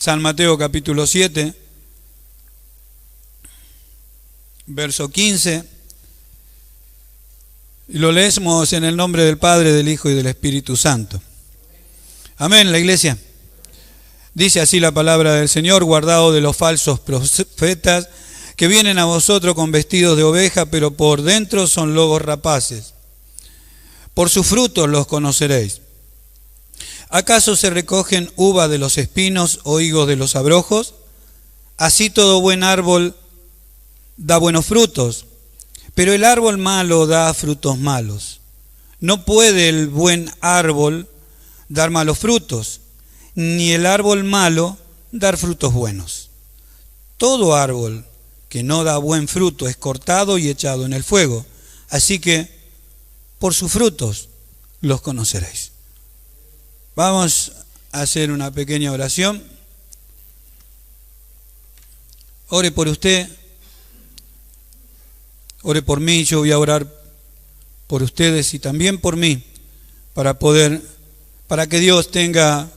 San Mateo capítulo 7, verso 15, y lo leemos en el nombre del Padre, del Hijo y del Espíritu Santo. Amén, la iglesia. Dice así la palabra del Señor: guardaos de los falsos profetas que vienen a vosotros con vestidos de oveja, pero por dentro son lobos rapaces. Por sus frutos los conoceréis. ¿Acaso se recogen uva de los espinos o higos de los abrojos? Así todo buen árbol da buenos frutos, pero el árbol malo da frutos malos. No puede el buen árbol dar malos frutos, ni el árbol malo dar frutos buenos. Todo árbol que no da buen fruto es cortado y echado en el fuego. Así que por sus frutos los conoceréis. Vamos a hacer una pequeña oración. Ore por usted, ore por mí. Yo voy a orar por ustedes y también por mí, para que Dios tenga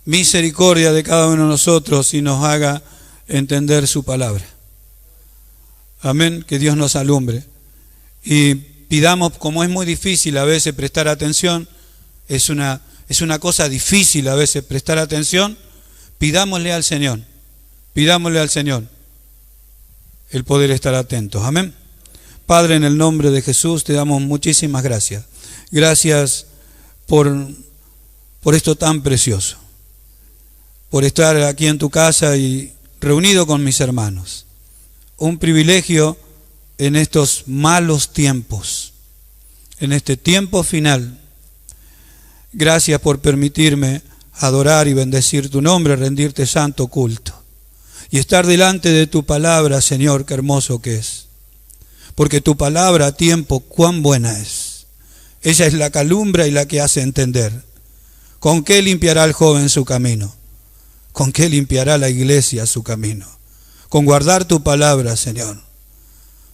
misericordia de cada uno de nosotros y nos haga entender su palabra. Amén, que Dios nos alumbre. Y pidamos, como es muy difícil a veces prestar atención, es una cosa difícil a veces prestar atención, pidámosle al Señor el poder estar atentos. Amén. Padre, en el nombre de Jesús te damos muchísimas gracias. Gracias por esto tan precioso, por estar aquí en tu casa y reunido con mis hermanos. Un privilegio en estos malos tiempos, en este tiempo final. Gracias por permitirme adorar y bendecir tu nombre, rendirte santo culto y estar delante de tu palabra, Señor, qué hermoso que es. Porque tu palabra a tiempo cuán buena es. Ella es la que alumbra y la que hace entender. ¿Con qué limpiará el joven su camino? ¿Con qué limpiará la iglesia su camino? Con guardar tu palabra, Señor.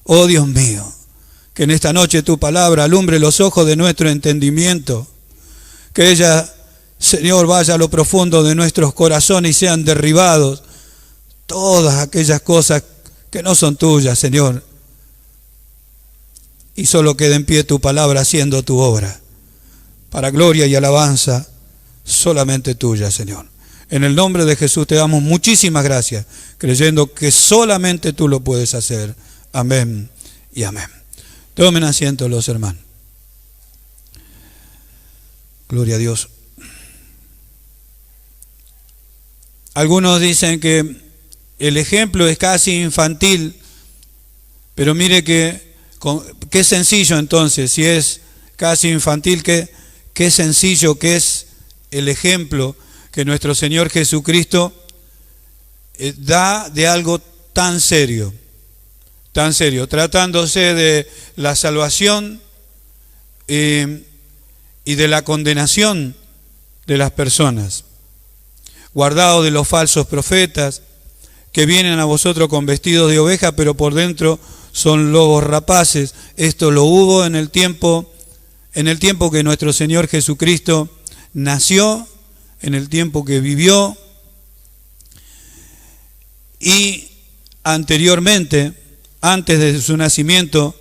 Oh Dios mío, que en esta noche tu palabra alumbre los ojos de nuestro entendimiento, que ella, Señor, vaya a lo profundo de nuestros corazones y sean derribados todas aquellas cosas que no son tuyas, Señor, y solo quede en pie tu palabra haciendo tu obra, para gloria y alabanza solamente tuya, Señor. En el nombre de Jesús te damos muchísimas gracias, creyendo que solamente tú lo puedes hacer. Amén y amén. Tomen asiento los hermanos. Gloria a Dios. Algunos dicen que el ejemplo es casi infantil, pero mire qué sencillo entonces, si es casi infantil, qué sencillo que es el ejemplo que nuestro Señor Jesucristo da de algo tan serio, tratándose de la salvación y de la condenación de las personas. Guardaos de los falsos profetas que vienen a vosotros con vestidos de oveja, pero por dentro son lobos rapaces. Esto lo hubo en el tiempo que nuestro Señor Jesucristo nació, en el tiempo que vivió, y anteriormente, antes de su nacimiento,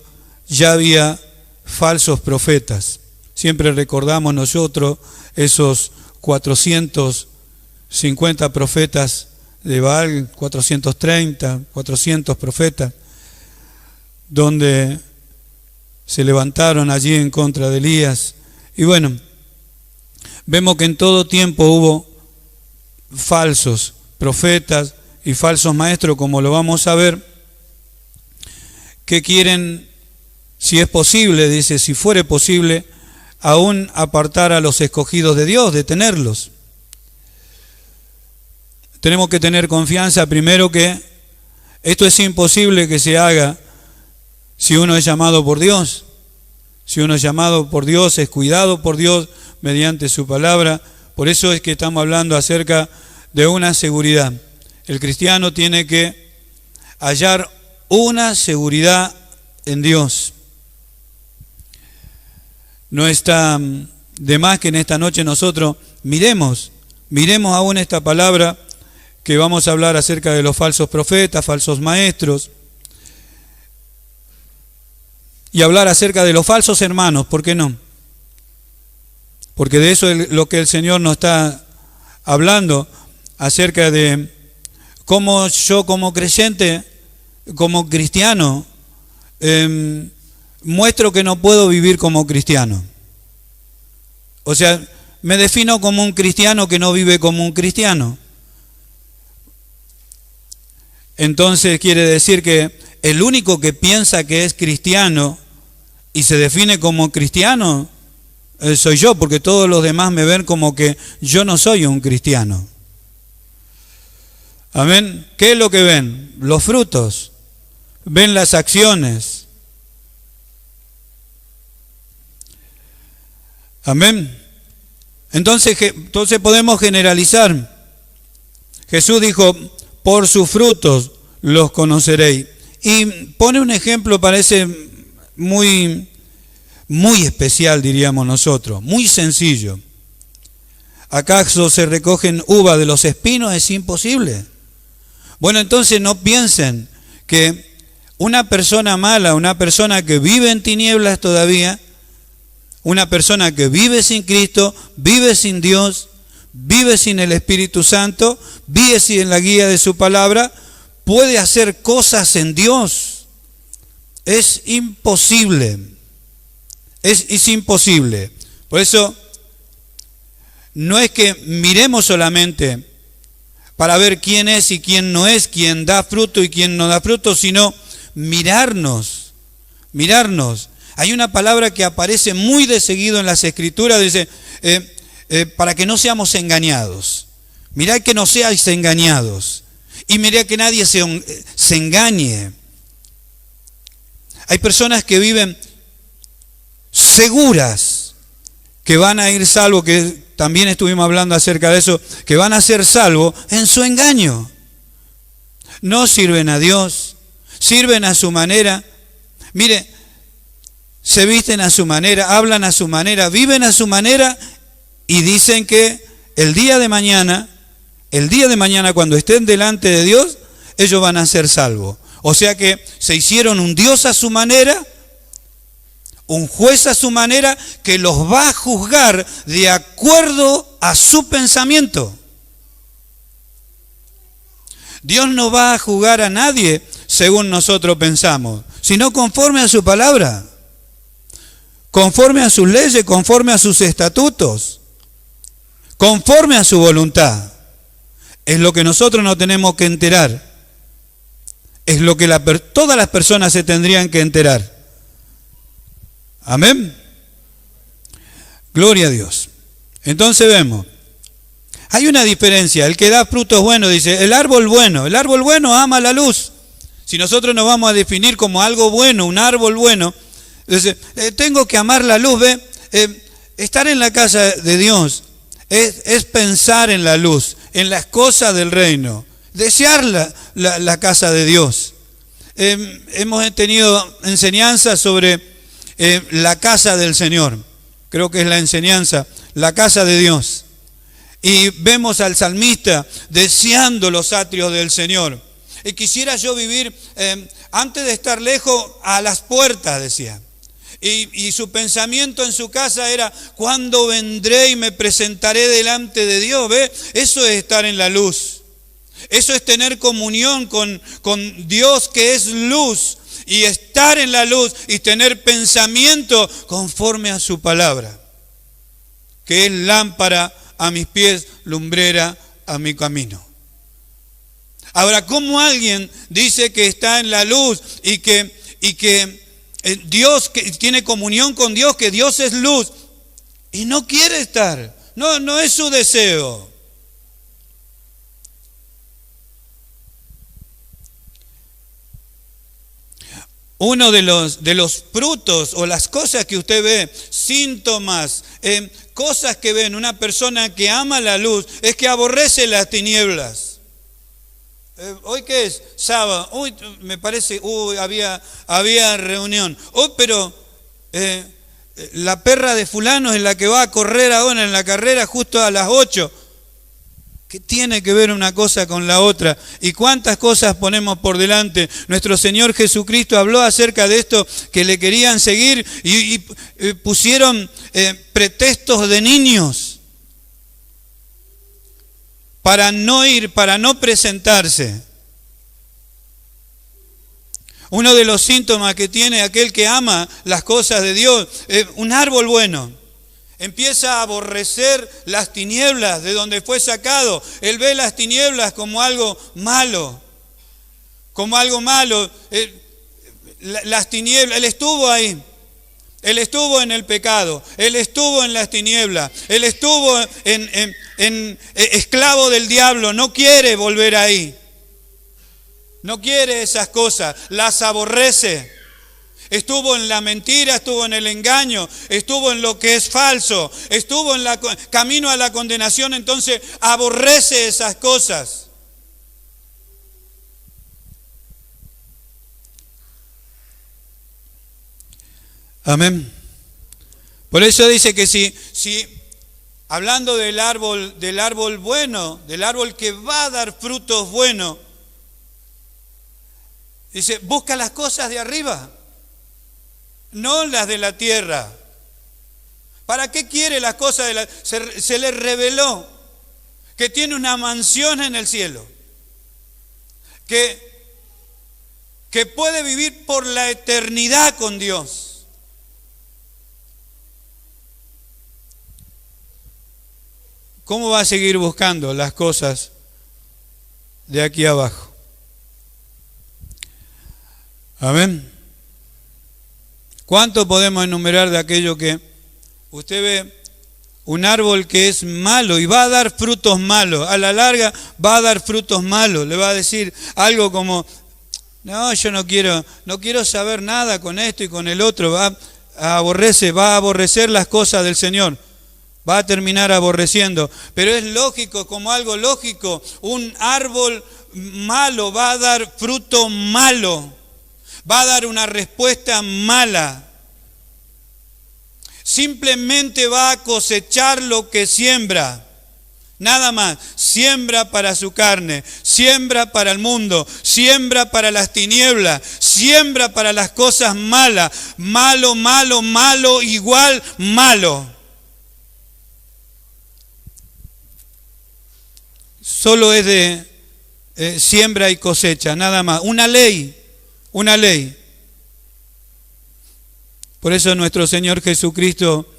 ya había falsos profetas. Siempre recordamos nosotros esos 450 profetas de Baal, 430, 400 profetas, donde se levantaron allí en contra de Elías. Y bueno, vemos que en todo tiempo hubo falsos profetas y falsos maestros, como lo vamos a ver, que quieren, si es posible, dice, si fuere posible, aún apartar a los escogidos de Dios, detenerlos. Tenemos que tener confianza primero que esto es imposible que se haga si uno es llamado por Dios. Si uno es llamado por Dios, es cuidado por Dios mediante su palabra. Por eso es que estamos hablando acerca de una seguridad. El cristiano tiene que hallar una seguridad en Dios. No está de más que en esta noche nosotros miremos Miremos aún esta palabra que vamos a hablar acerca de los falsos profetas, falsos maestros, y hablar acerca de los falsos hermanos, ¿por qué no? Porque de eso es lo que el Señor nos está hablando, acerca de cómo yo como creyente, como cristiano, muestro que no puedo vivir como cristiano. O sea, me defino como un cristiano que no vive como un cristiano. Entonces quiere decir que el único que piensa que es cristiano y se define como cristiano soy yo, porque todos los demás me ven como que yo no soy un cristiano. Amén. ¿Qué es lo que ven? Los frutos. Ven las acciones. Amén. Entonces podemos generalizar. Jesús dijo, por sus frutos los conoceréis. Y pone un ejemplo, parece muy especial, diríamos nosotros, muy sencillo. ¿Acaso se recogen uvas de los espinos? Es imposible. Bueno, entonces no piensen que una persona mala, una persona que vive en tinieblas todavía, una persona que vive sin Cristo, vive sin Dios, vive sin el Espíritu Santo, vive sin la guía de su palabra, puede hacer cosas en Dios. Es imposible. Es imposible. Por eso, no es que miremos solamente para ver quién es y quién no es, quién da fruto y quién no da fruto, sino mirarnos. Hay una palabra que aparece muy de seguido en las Escrituras, dice, para que no seamos engañados. Mirad que no seáis engañados. Y mirad que nadie se engañe. Hay personas que viven seguras que van a ir salvos, que también estuvimos hablando acerca de eso, que van a ser salvos en su engaño. No sirven a Dios, sirven a su manera. Mire, se visten a su manera, hablan a su manera, viven a su manera y dicen que el día de mañana cuando estén delante de Dios, ellos van a ser salvos. O sea que se hicieron un Dios a su manera, un juez a su manera, que los va a juzgar de acuerdo a su pensamiento. Dios no va a juzgar a nadie según nosotros pensamos, sino conforme a su palabra, conforme a sus leyes, conforme a sus estatutos, conforme a su voluntad. Es lo que nosotros nos tenemos que enterar. Es lo que todas las personas se tendrían que enterar. Amén. Gloria a Dios. Entonces vemos, hay una diferencia. El que da frutos buenos, dice, el árbol bueno ama la luz. Si nosotros nos vamos a definir como algo bueno, un árbol bueno, dice, tengo que amar la luz, ¿ve? Estar en la casa de Dios es pensar en la luz, en las cosas del reino, desear la casa de Dios. Hemos tenido enseñanzas sobre la casa del Señor. Creo que es la enseñanza, la casa de Dios. Y vemos al salmista deseando los atrios del Señor. Quisiera yo vivir, antes de estar lejos, a las puertas, decía. Y su pensamiento en su casa era, ¿cuándo vendré y me presentaré delante de Dios? ¿Ve? Eso es estar en la luz. Eso es tener comunión con Dios, que es luz. Y estar en la luz y tener pensamiento conforme a su palabra, que es lámpara a mis pies, lumbrera a mi camino. Ahora, ¿cómo alguien dice que está en la luz y que Dios, que tiene comunión con Dios, que Dios es luz, y no quiere estar? No es su deseo. Uno de los frutos o las cosas que usted ve, síntomas, cosas que ven una persona que ama la luz, es que aborrece las tinieblas. ¿Hoy qué es? Sábado. Uy, me parece, había reunión. Pero la perra de fulano es la que va a correr ahora en la carrera justo a las 8. ¿Qué tiene que ver una cosa con la otra? ¿Y cuántas cosas ponemos por delante? Nuestro Señor Jesucristo habló acerca de esto, que le querían seguir y pusieron pretextos de niños para no ir, para no presentarse. Uno de los síntomas que tiene aquel que ama las cosas de Dios, un árbol bueno, empieza a aborrecer las tinieblas de donde fue sacado. Él ve las tinieblas como algo malo, como algo malo. Las tinieblas, él estuvo ahí. Él estuvo en el pecado, él estuvo en las tinieblas, él estuvo en esclavo del diablo, no quiere volver ahí. No quiere esas cosas, las aborrece. Estuvo en la mentira, estuvo en el engaño, estuvo en lo que es falso, estuvo en camino a la condenación, entonces aborrece esas cosas. Amén. Por eso dice que si hablando del árbol bueno, del árbol que va a dar frutos buenos, dice, busca las cosas de arriba, no las de la tierra. ¿Para qué quiere las cosas de la tierra? Se le reveló que tiene una mansión en el cielo, que puede vivir por la eternidad con Dios. ¿Cómo va a seguir buscando las cosas de aquí abajo? Amén. ¿Cuánto podemos enumerar de aquello que usted ve? Un árbol que es malo y va a dar frutos malos. A la larga va a dar frutos malos. Le va a decir algo como, no, yo no quiero saber nada con esto y con el otro. Va a aborrecer las cosas del Señor. Va a terminar aborreciendo. Pero es lógico, como algo lógico, un árbol malo va a dar fruto malo. Va a dar una respuesta mala. Simplemente va a cosechar lo que siembra. Nada más. Siembra para su carne, siembra para el mundo, siembra para las tinieblas, siembra para las cosas malas. Malo, malo, malo, igual malo. Solo es de siembra y cosecha, nada más. Una ley. Por eso nuestro Señor Jesucristo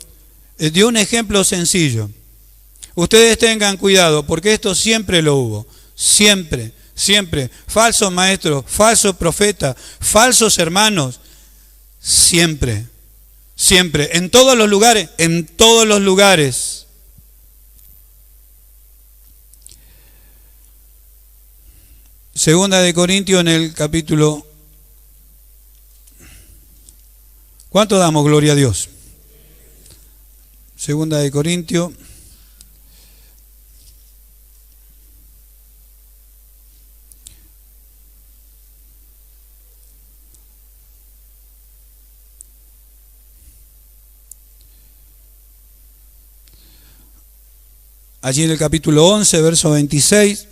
dio un ejemplo sencillo. Ustedes tengan cuidado, porque esto siempre lo hubo. Siempre. Falsos maestros, falsos profetas, falsos hermanos. Siempre. En todos los lugares. Segunda de Corintios en el capítulo. ¿Cuánto damos gloria a Dios? Segunda de Corintios. Allí en el capítulo 11, verso 26.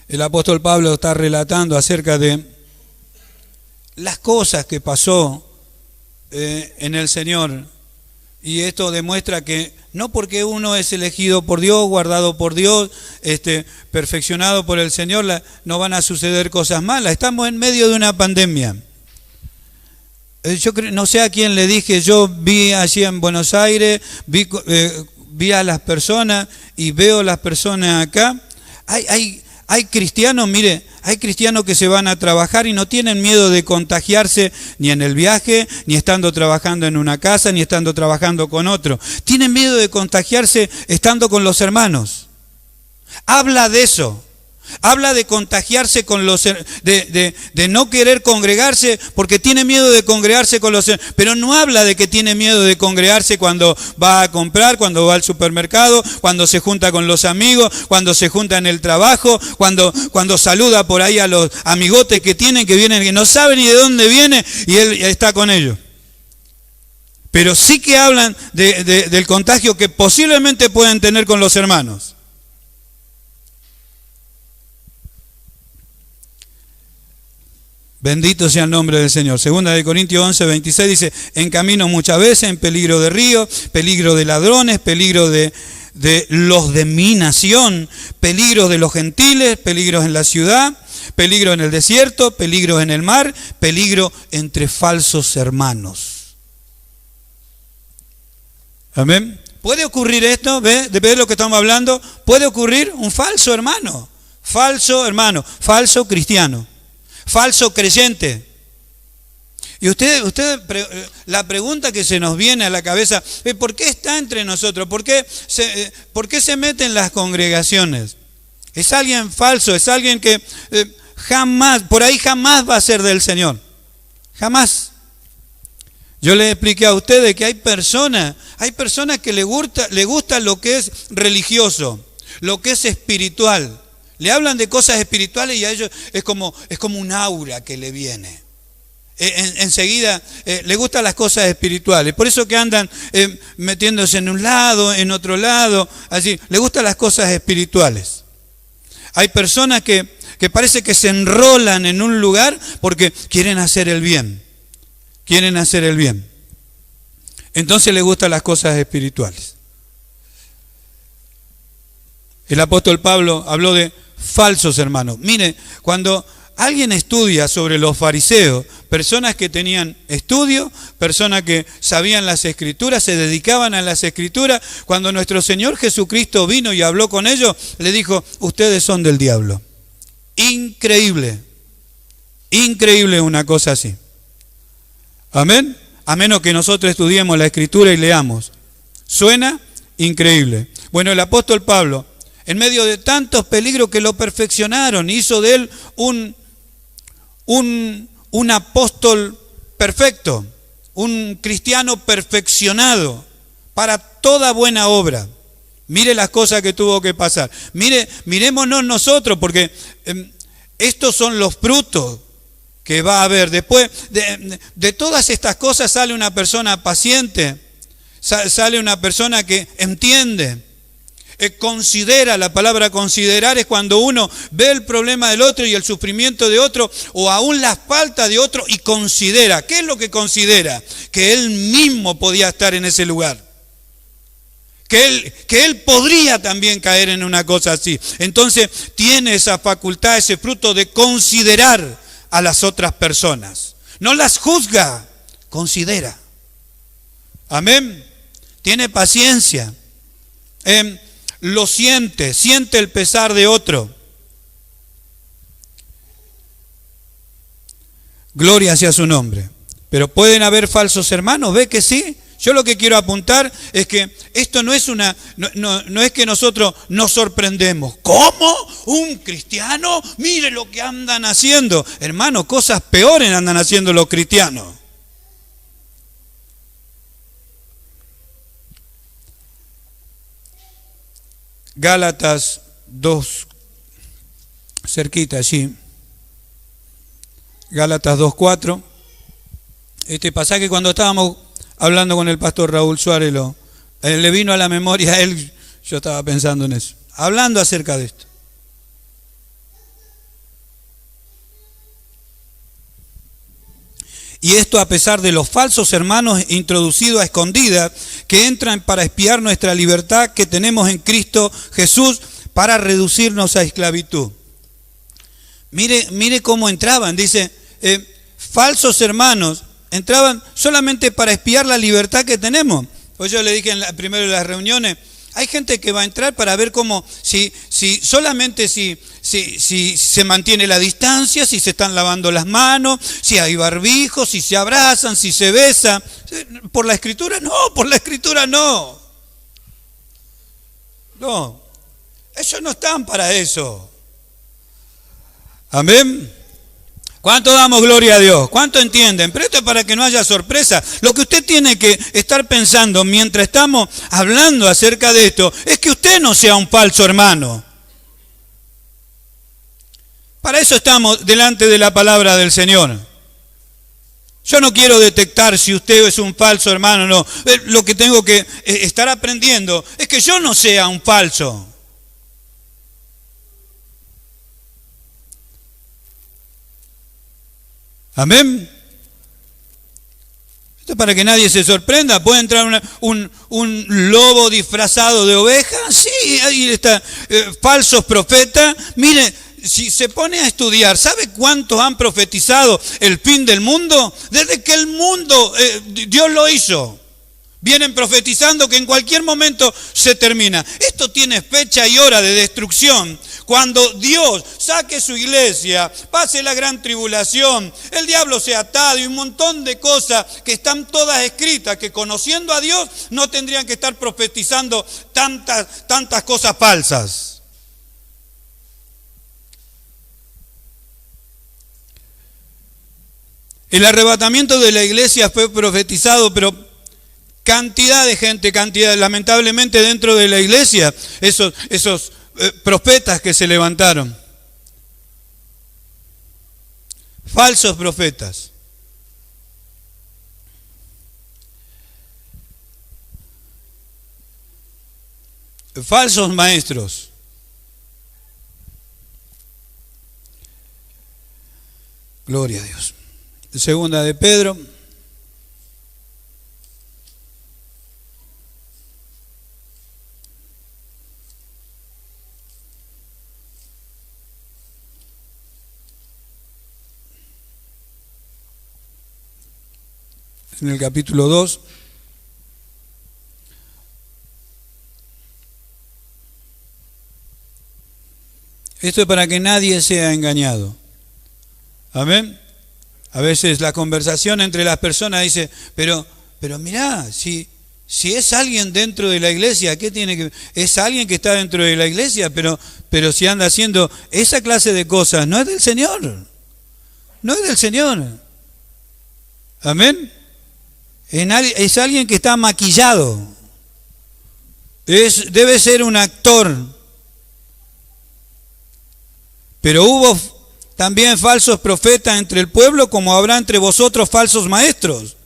El apóstol Pablo está relatando acerca de las cosas que pasó en el Señor. Y esto demuestra que no porque uno es elegido por Dios, guardado por Dios, perfeccionado por el Señor, no van a suceder cosas malas. Estamos en medio de una pandemia. Yo no sé a quién le dije, yo vi allí en Buenos Aires, vi a las personas y veo las personas acá. Hay cristianos, mire, hay cristianos que se van a trabajar y no tienen miedo de contagiarse ni en el viaje, ni estando trabajando en una casa, ni estando trabajando con otro. Tienen miedo de contagiarse estando con los hermanos. Habla de eso. Habla de contagiarse con de no querer congregarse porque tiene miedo de congregarse con los, pero no habla de que tiene miedo de congregarse cuando va a comprar, cuando va al supermercado, cuando se junta con los amigos, cuando se junta en el trabajo, cuando saluda por ahí a los amigotes que tienen, que vienen, que no saben ni de dónde viene y él está con ellos. pero sí que hablan del contagio que posiblemente puedan tener con los hermanos. Bendito sea el nombre del Señor. Segunda de Corintios 11, 26 dice, en camino muchas veces, en peligro de río, peligro de ladrones, peligro de los de mi nación, peligros de los gentiles, peligros en la ciudad, peligro en el desierto, peligros en el mar, peligro entre falsos hermanos. Amén. ¿Puede ocurrir esto? ¿Ve de lo que estamos hablando? Puede ocurrir un falso hermano, falso cristiano, falso creyente. Y la pregunta que se nos viene a la cabeza es ¿por qué está entre nosotros? ¿Por qué se mete en las congregaciones? Es alguien falso, es alguien que jamás va a ser del Señor. Jamás. Yo les expliqué a ustedes que hay personas que le gusta lo que es religioso, lo que es espiritual. Le hablan de cosas espirituales y a ellos es como un aura que le viene. Enseguida le gustan las cosas espirituales. Por eso que andan metiéndose en un lado, en otro lado, así. Le gustan las cosas espirituales. Hay personas que parece que se enrolan en un lugar porque quieren hacer el bien. Quieren hacer el bien. Entonces les gustan las cosas espirituales. El apóstol Pablo habló de falsos hermanos. Mire, cuando alguien estudia sobre los fariseos, personas que tenían estudio, personas que sabían las escrituras, se dedicaban a las escrituras, cuando nuestro Señor Jesucristo vino y habló con ellos, le dijo, ustedes son del diablo. Increíble, increíble una cosa así. Amén. A menos que nosotros estudiemos la escritura y leamos. Suena increíble. Bueno, el apóstol Pablo, en medio de tantos peligros que lo perfeccionaron, hizo de él un apóstol perfecto, un cristiano perfeccionado para toda buena obra. Mire las cosas que tuvo que pasar. Mirémonos nosotros, porque estos son los frutos que va a haber. Después de todas estas cosas sale una persona paciente, sale una persona que entiende. Considera, la palabra considerar es cuando uno ve el problema del otro y el sufrimiento de otro o aún la falta de otro y considera. ¿Qué es lo que considera? Que él mismo podía estar en ese lugar. Que él podría también caer en una cosa así. Entonces tiene esa facultad, ese fruto de considerar a las otras personas. No las juzga, considera. Amén. Tiene paciencia. Lo siente el pesar de otro. Gloria sea su nombre. Pero pueden haber falsos hermanos, ¿ve que sí? Yo lo que quiero apuntar es que esto no es no es que nosotros nos sorprendemos. ¿Cómo? ¿Un cristiano? Mire lo que andan haciendo. Hermano, cosas peores andan haciendo los cristianos. Gálatas 2, cerquita allí. Gálatas 2:4. Este pasaje cuando estábamos hablando con el pastor Raúl Suárez, le vino a la memoria a él, yo estaba pensando en eso, hablando acerca de esto. Y esto a pesar de los falsos hermanos introducidos a escondidas que entran para espiar nuestra libertad que tenemos en Cristo Jesús para reducirnos a esclavitud. Mire cómo entraban, dice, falsos hermanos entraban solamente para espiar la libertad que tenemos. Pues yo le dije primero en las reuniones, hay gente que va a entrar para ver cómo, si se mantiene la distancia, si se están lavando las manos, si hay barbijos, si se abrazan, si se besan. ¿Por la escritura? No, por la escritura no. No, ellos no están para eso. Amén. ¿Cuánto damos gloria a Dios? ¿Cuánto entienden? Pero esto es para que no haya sorpresa. Lo que usted tiene que estar pensando mientras estamos hablando acerca de esto es que usted no sea un falso hermano. Para eso estamos delante de la palabra del Señor. Yo no quiero detectar si usted es un falso hermano, no. Lo que tengo que estar aprendiendo es que yo no sea un falso. Amén. Esto es para que nadie se sorprenda. ¿Puede entrar un lobo disfrazado de oveja? Sí, ahí está. Falsos profetas. Mire, si se pone a estudiar, ¿sabe cuántos han profetizado el fin del mundo? Desde que el mundo, Dios lo hizo. Vienen profetizando que en cualquier momento se termina. Esto tiene fecha y hora de destrucción. Cuando Dios saque su iglesia, pase la gran tribulación, el diablo sea atado y un montón de cosas que están todas escritas, que conociendo a Dios no tendrían que estar profetizando tantas cosas falsas. El arrebatamiento de la iglesia fue profetizado, pero cantidad de gente, lamentablemente dentro de la iglesia, esos profetas que se levantaron. Falsos profetas. Falsos maestros. Gloria a Dios. Segunda de Pedro. En el capítulo 2. Esto es para que nadie sea engañado. Amén. A veces la conversación entre las personas dice, pero mirá, si es alguien dentro de la iglesia, ¿qué tiene que? Es alguien que está dentro de la iglesia, pero si anda haciendo esa clase de cosas, no es del Señor. No es del Señor. Amén. Es alguien que está maquillado. Debe ser un actor. Pero hubo también falsos profetas entre el pueblo, como habrá entre vosotros falsos maestros,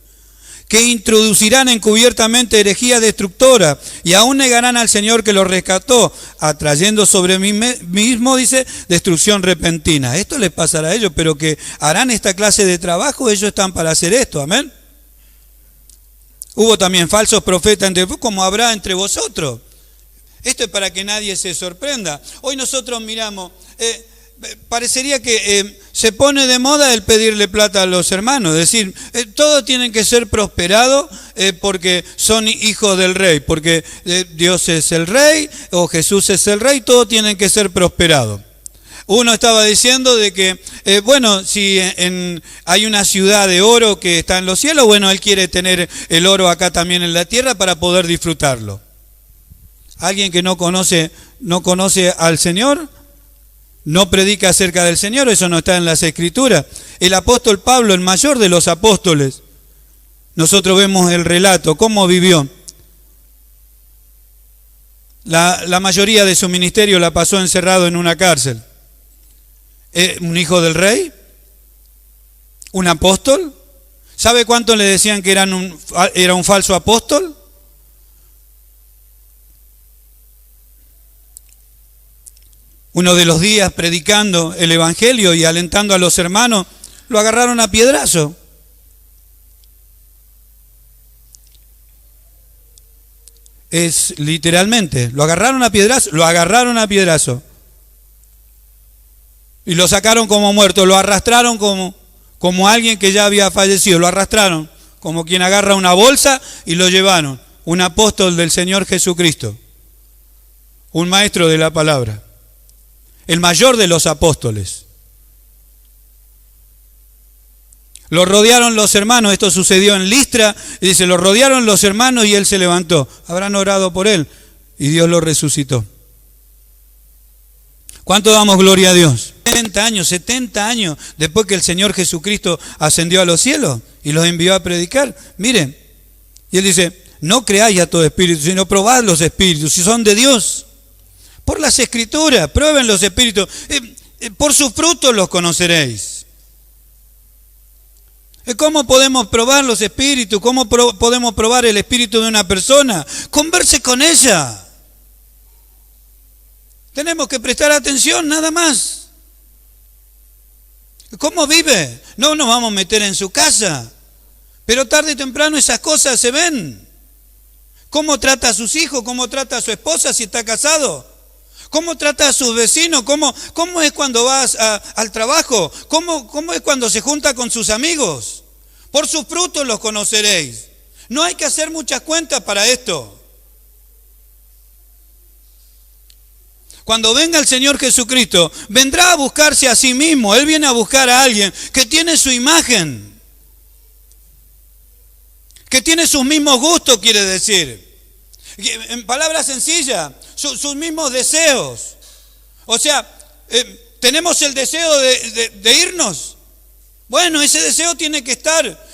que introducirán encubiertamente herejía destructora y aún negarán al Señor que los rescató, atrayendo sobre mí mismo, dice, destrucción repentina. Esto les pasará a ellos, pero que harán esta clase de trabajo, ellos están para hacer esto, amén. Hubo también falsos profetas entre el pueblo, como habrá entre vosotros. Esto es para que nadie se sorprenda. Hoy nosotros miramos... parecería que se pone de moda el pedirle plata a los hermanos, es decir, todos tienen que ser prosperados porque son hijos del rey, porque Dios es el rey o Jesús es el rey, todos tienen que ser prosperados. Uno estaba diciendo de que, bueno, si hay una ciudad de oro que está en los cielos, bueno, él quiere tener el oro acá también en la tierra para poder disfrutarlo. Alguien que no conoce al Señor, no predica acerca del Señor, eso no está en las Escrituras. El apóstol Pablo, el mayor de los apóstoles, nosotros vemos el relato, cómo vivió. La mayoría de su ministerio la pasó encerrado en una cárcel. ¿Un hijo del rey? ¿Un apóstol? ¿Sabe cuánto le decían que era un falso apóstol? Uno de los días predicando el evangelio y alentando a los hermanos, lo agarraron a piedrazo. Es literalmente, lo agarraron a piedrazo. Y lo sacaron como muerto, lo arrastraron como alguien que ya había fallecido, lo arrastraron como quien agarra una bolsa y lo llevaron. Un apóstol del Señor Jesucristo, un maestro de la palabra. El mayor de los apóstoles. Lo rodearon los hermanos, esto sucedió en Listra, y dice, lo rodearon los hermanos y él se levantó. Habrán orado por él y Dios lo resucitó. ¿Cuánto damos gloria a Dios? 70 años después que el Señor Jesucristo ascendió a los cielos y los envió a predicar. Miren, y él dice, no creáis a todo espíritu, sino probad los espíritus, si son de Dios. Por las Escrituras, prueben los espíritus, por sus frutos los conoceréis. ¿Cómo podemos probar los espíritus? ¿Cómo podemos probar el espíritu de una persona? Converse con ella. Tenemos que prestar atención, nada más. ¿Cómo vive? No nos vamos a meter en su casa, pero tarde o temprano esas cosas se ven. ¿Cómo trata a sus hijos? ¿Cómo trata a su esposa si está casado? ¿Cómo trata a sus vecinos? ¿Cómo es cuando vas al trabajo? ¿Cómo es cuando se junta con sus amigos? Por sus frutos los conoceréis. No hay que hacer muchas cuentas para esto. Cuando venga el Señor Jesucristo, vendrá a buscarse a sí mismo. Él viene a buscar a alguien que tiene su imagen, que tiene sus mismos gustos, quiere decir. En palabras sencillas, sus mismos deseos. O sea, tenemos el deseo de irnos. Bueno, ese deseo tiene que estar,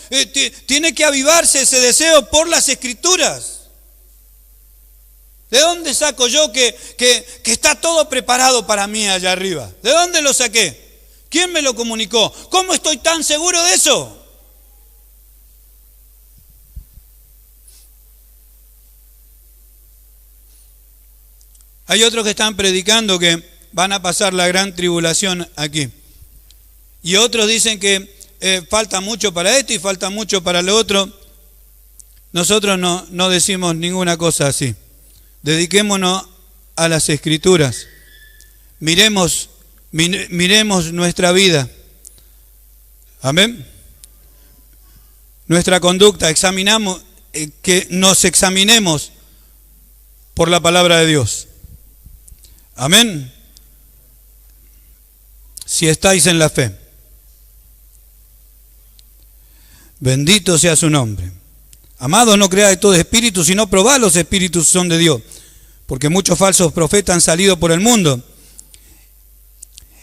tiene que avivarse ese deseo por las Escrituras. ¿De dónde saco yo que está todo preparado para mí allá arriba? ¿De dónde lo saqué? ¿Quién me lo comunicó? ¿Cómo estoy tan seguro de eso? Hay otros que están predicando que van a pasar la gran tribulación aquí. Y otros dicen que falta mucho para esto y falta mucho para lo otro. Nosotros no decimos ninguna cosa así. Dediquémonos a las Escrituras. Miremos nuestra vida. Amén. Nuestra conducta, que nos examinemos por la palabra de Dios. Amén. Si estáis en la fe. Bendito sea su nombre. Amados, no creáis todo espíritu, sino probad los espíritus son de Dios, porque muchos falsos profetas han salido por el mundo.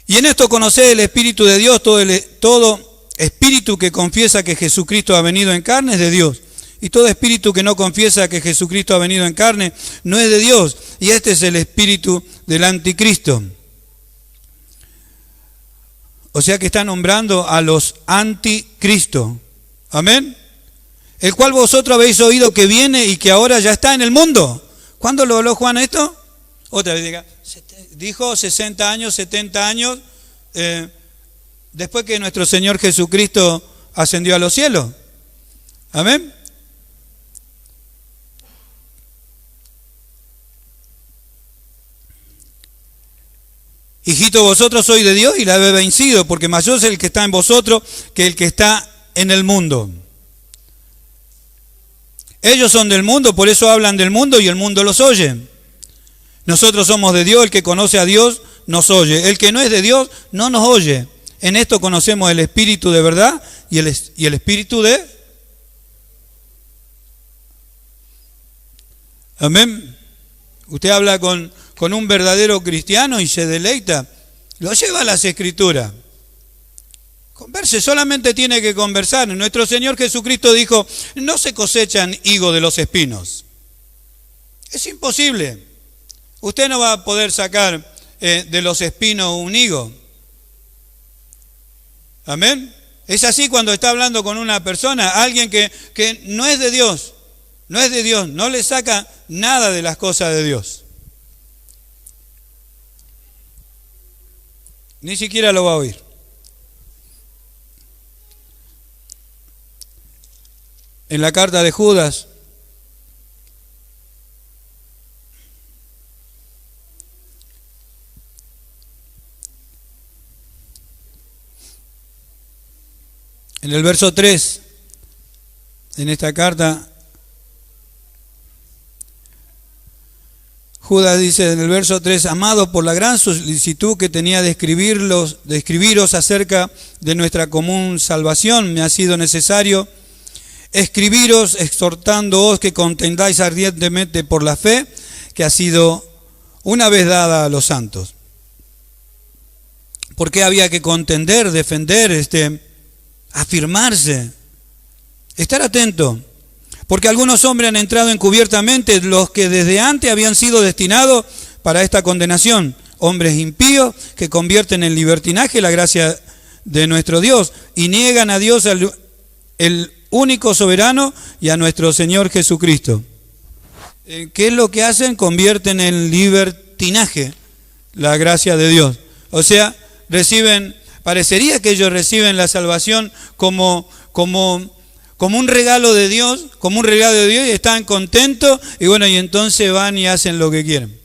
Y en esto conoced el Espíritu de Dios, todo espíritu que confiesa que Jesucristo ha venido en carne es de Dios. Y todo espíritu que no confiesa que Jesucristo ha venido en carne no es de Dios. Y este es el espíritu del anticristo. O sea que está nombrando a los anticristo. Amén. El cual vosotros habéis oído que viene y que ahora ya está en el mundo. ¿Cuándo lo habló Juan esto? Otra vez dijo 60 años, 70 años, después que nuestro Señor Jesucristo ascendió a los cielos. Amén. Hijito, vosotros sois de Dios y la habéis vencido, porque mayor es el que está en vosotros que el que está en el mundo. Ellos son del mundo, por eso hablan del mundo y el mundo los oye. Nosotros somos de Dios, el que conoce a Dios nos oye. El que no es de Dios no nos oye. En esto conocemos el espíritu de verdad y el espíritu de... Amén. Usted habla con un verdadero cristiano y se deleita. Lo lleva a las Escrituras. Converse, solamente tiene que conversar. Nuestro Señor Jesucristo dijo, no se cosechan higos de los espinos. Es imposible. Usted no va a poder sacar de los espinos un higo. Amén. Es así cuando está hablando con una persona, alguien que no es de Dios, no le saca nada de las cosas de Dios. Ni siquiera lo va a oír. En la carta de Judas, en el verso 3, en esta carta, Judas dice en el verso 3, amados, por la gran solicitud que tenía de escribiros acerca de nuestra común salvación, me ha sido necesario escribiros exhortándoos que contendáis ardientemente por la fe que ha sido una vez dada a los santos. ¿Por qué había que contender, defender, afirmarse? Estar atento. Porque algunos hombres han entrado encubiertamente, los que desde antes habían sido destinados para esta condenación. Hombres impíos que convierten en libertinaje la gracia de nuestro Dios y niegan a Dios el único soberano y a nuestro Señor Jesucristo. ¿Qué es lo que hacen? Convierten en libertinaje la gracia de Dios. O sea, parecería que ellos reciben la salvación como un regalo de Dios, y están contentos, y bueno, y entonces van y hacen lo que quieren.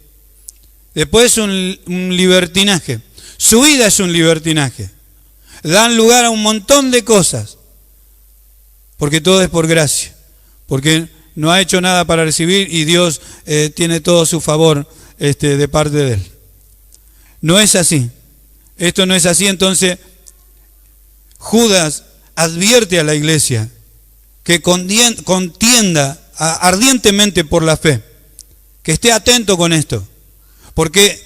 Después un libertinaje. Su vida es un libertinaje. Dan lugar a un montón de cosas, porque todo es por gracia, porque no ha hecho nada para recibir y Dios tiene todo su favor de parte de Él. No es así. Esto no es así. Entonces Judas advierte a la iglesia que contienda ardientemente por la fe, que esté atento con esto, porque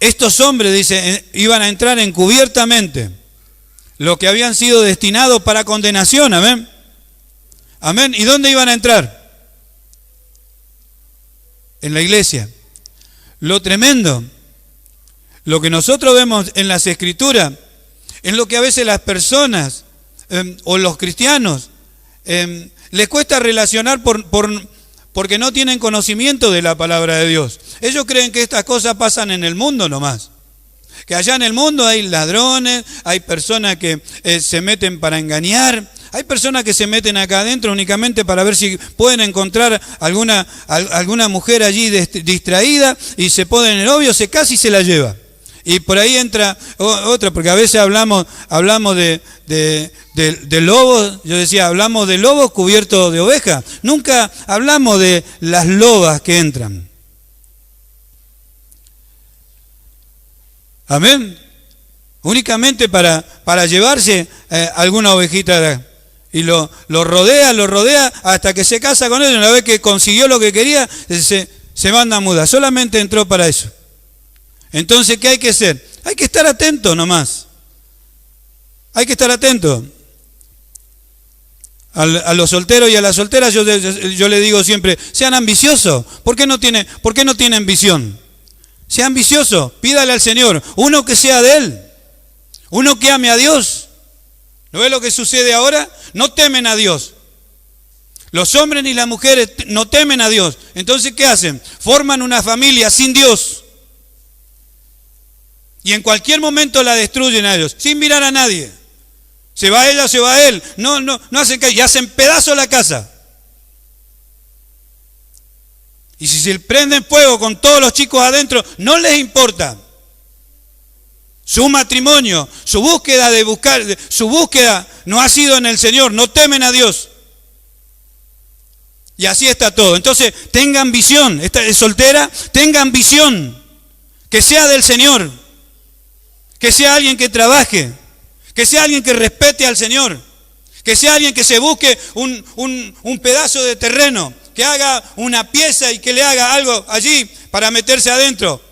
estos hombres, dice, iban a entrar encubiertamente, lo que habían sido destinados para condenación, amén. Amén. ¿Y dónde iban a entrar? En la iglesia. Lo tremendo, lo que nosotros vemos en las Escrituras, en lo que a veces las personas o los cristianos les cuesta relacionar porque no tienen conocimiento de la palabra de Dios. Ellos creen que estas cosas pasan en el mundo nomás. Que allá en el mundo hay ladrones, hay personas que se meten para engañar, hay personas que se meten acá adentro únicamente para ver si pueden encontrar alguna mujer allí distraída y se ponen el novio, se casa y se la lleva. Y por ahí entra otra, porque a veces hablamos de lobos, yo decía, hablamos de lobos cubiertos de ovejas, nunca hablamos de las lobas que entran. Amén. Únicamente para llevarse alguna ovejita y lo rodea hasta que se casa con él. Una vez que consiguió lo que quería, se manda muda. Solamente entró para eso. Entonces, ¿qué hay que hacer? Hay que estar atento nomás. Hay que estar atento. A los solteros y a las solteras yo le digo siempre, sean ambiciosos. ¿Por qué no tienen visión? Sea ambicioso, pídale al Señor, uno que sea de Él, uno que ame a Dios. ¿No ves lo que sucede ahora? No temen a Dios. Los hombres ni las mujeres no temen a Dios. Entonces, ¿qué hacen? Forman una familia sin Dios. Y en cualquier momento la destruyen a ellos, sin mirar a nadie. Se va ella o se va él. No hacen caso y hacen pedazo la casa. Y si se prenden fuego con todos los chicos adentro, no les importa. Su matrimonio, su búsqueda no ha sido en el Señor, no temen a Dios. Y así está todo. Entonces, tengan visión. Esta es soltera, tengan visión. Que sea del Señor. Que sea alguien que trabaje. Que sea alguien que respete al Señor. Que sea alguien que se busque un pedazo de terreno. Que haga una pieza y que le haga algo allí para meterse adentro.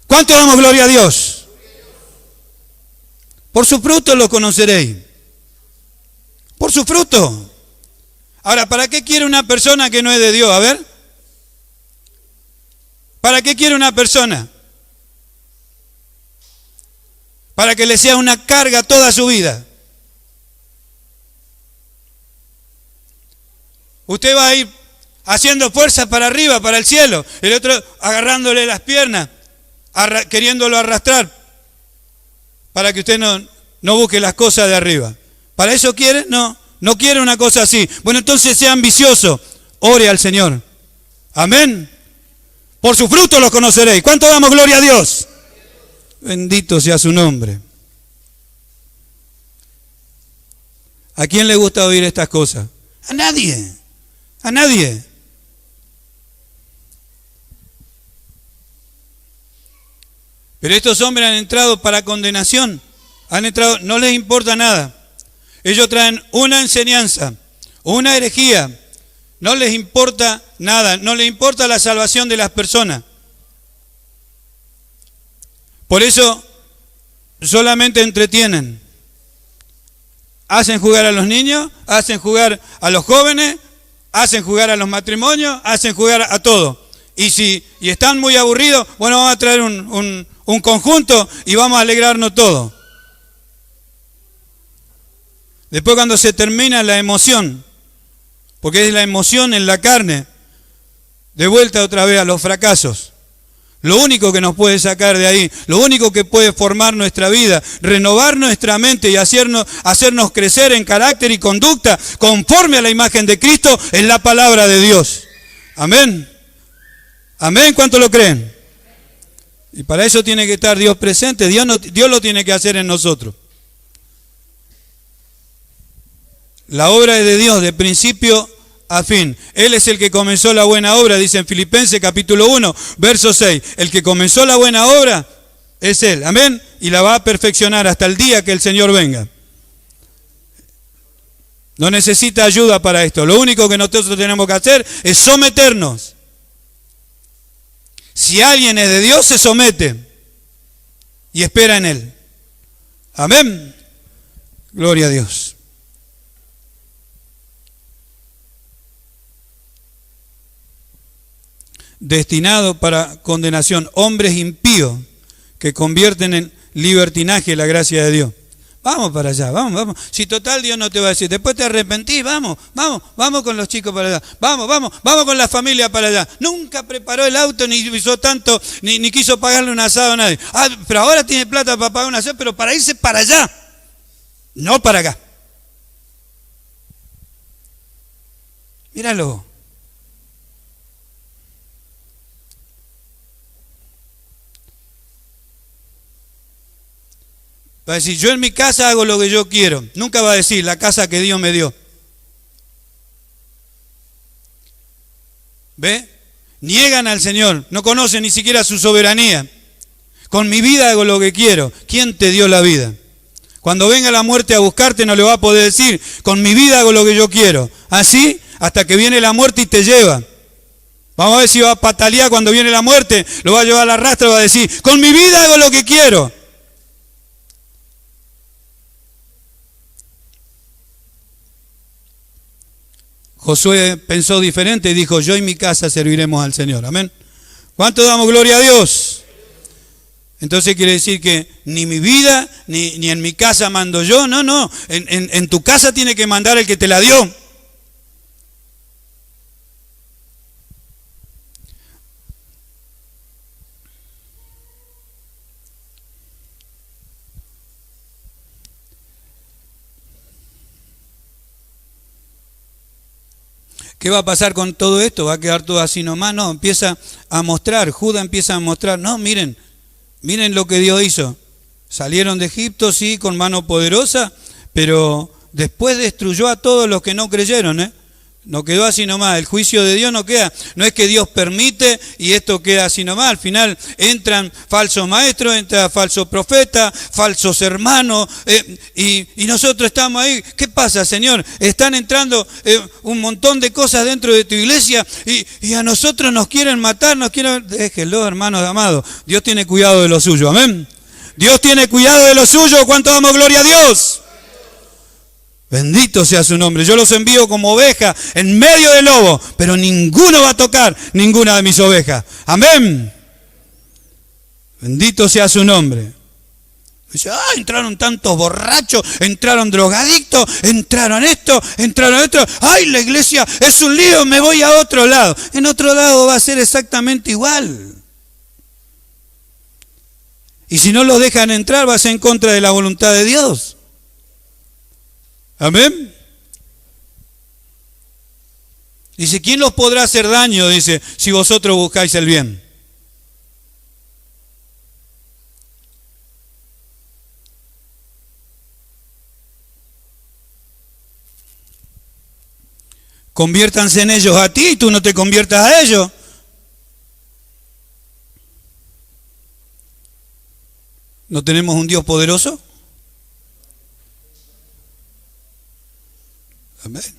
¿Cuánto damos gloria a Dios? Por su fruto lo conoceréis. Por su fruto. Ahora, ¿para qué quiere una persona que no es de Dios? A ver. ¿Para qué quiere una persona? Para que le sea una carga toda su vida. Usted va a ir haciendo fuerza para arriba, para el cielo. El otro agarrándole las piernas, queriéndolo arrastrar. Para que usted no busque las cosas de arriba. ¿Para eso quiere? No quiere una cosa así. Bueno, entonces sea ambicioso. Ore al Señor. Amén. Por su fruto los conoceréis. ¿Cuánto damos gloria a Dios? Bendito sea su nombre. ¿A quién le gusta oír estas cosas? A nadie. A nadie. Pero estos hombres han entrado para condenación. Han entrado, no les importa nada. Ellos traen una enseñanza, una herejía. No les importa nada. No les importa la salvación de las personas. Por eso solamente entretienen. Hacen jugar a los niños, hacen jugar a los jóvenes, hacen jugar a los matrimonios, hacen jugar a todo. Y están muy aburridos, bueno, vamos a traer un conjunto y vamos a alegrarnos todo. Después cuando se termina la emoción, porque es la emoción en la carne, de vuelta otra vez a los fracasos. Lo único que nos puede sacar de ahí, lo único que puede formar nuestra vida, renovar nuestra mente y hacernos crecer en carácter y conducta conforme a la imagen de Cristo, es la palabra de Dios. Amén. Amén. ¿Cuántos lo creen? Y para eso tiene que estar Dios presente. Dios lo tiene que hacer en nosotros. La obra es de Dios, de principio a fin. Él es el que comenzó la buena obra, dice en Filipenses capítulo 1, verso 6. El que comenzó la buena obra es Él, amén, y la va a perfeccionar hasta el día que el Señor venga. No necesita ayuda para esto. Lo único que nosotros tenemos que hacer es someternos. Si alguien es de Dios, se somete y espera en Él. Amén. Gloria a Dios. Destinado para condenación, hombres impíos que convierten en libertinaje la gracia de Dios. Vamos para allá, vamos. Si total Dios no te va a decir, después te arrepentís, vamos con los chicos para allá, vamos con la familia para allá. Nunca preparó el auto, ni hizo tanto, ni quiso pagarle un asado a nadie. Pero ahora tiene plata para pagar un asado, pero para irse para allá, no para acá. Míralo. Va a decir, yo en mi casa hago lo que yo quiero. Nunca va a decir, la casa que Dios me dio. ¿Ve? Niegan al Señor, no conocen ni siquiera su soberanía. Con mi vida hago lo que quiero. ¿Quién te dio la vida? Cuando venga la muerte a buscarte no le va a poder decir, con mi vida hago lo que yo quiero. Así, hasta que viene la muerte y te lleva. Vamos a ver si va a patalear cuando viene la muerte, lo va a llevar a la rastra y va a decir, con mi vida hago lo que quiero. Josué pensó diferente y dijo, yo y mi casa serviremos al Señor. Amén. ¿Cuánto damos gloria a Dios? Entonces quiere decir que ni mi vida, ni en mi casa mando yo. No. En tu casa tiene que mandar el que te la dio. ¿Qué va a pasar con todo esto? ¿Va a quedar todo así nomás? No, empieza a mostrar, Judá empieza a mostrar, no, miren lo que Dios hizo. Salieron de Egipto, sí, con mano poderosa, pero después destruyó a todos los que no creyeron, No quedó así nomás, el juicio de Dios no queda, no es que Dios permite y esto queda así nomás, al final entran falsos maestros, entra falsos profetas, falsos hermanos, y nosotros estamos ahí. ¿Qué pasa, Señor? Están entrando un montón de cosas dentro de tu iglesia y a nosotros nos quieren matar, déjenlo, hermanos amados, Dios tiene cuidado de lo suyo, amén. Dios tiene cuidado de lo suyo. ¿Cuánto damos gloria a Dios? Bendito sea su nombre. Yo los envío como ovejas en medio de lobos, pero ninguno va a tocar ninguna de mis ovejas. Amén. Bendito sea su nombre. Dice, entraron tantos borrachos, entraron drogadictos, entraron esto. Ay, la iglesia es un lío, me voy a otro lado. En otro lado va a ser exactamente igual. Y si no los dejan entrar, va a ser en contra de la voluntad de Dios. Amén. Dice, ¿quién los podrá hacer daño? Dice, si vosotros buscáis el bien. Conviértanse en ellos a ti y tú no te conviertas a ellos. ¿No tenemos un Dios poderoso? Amén.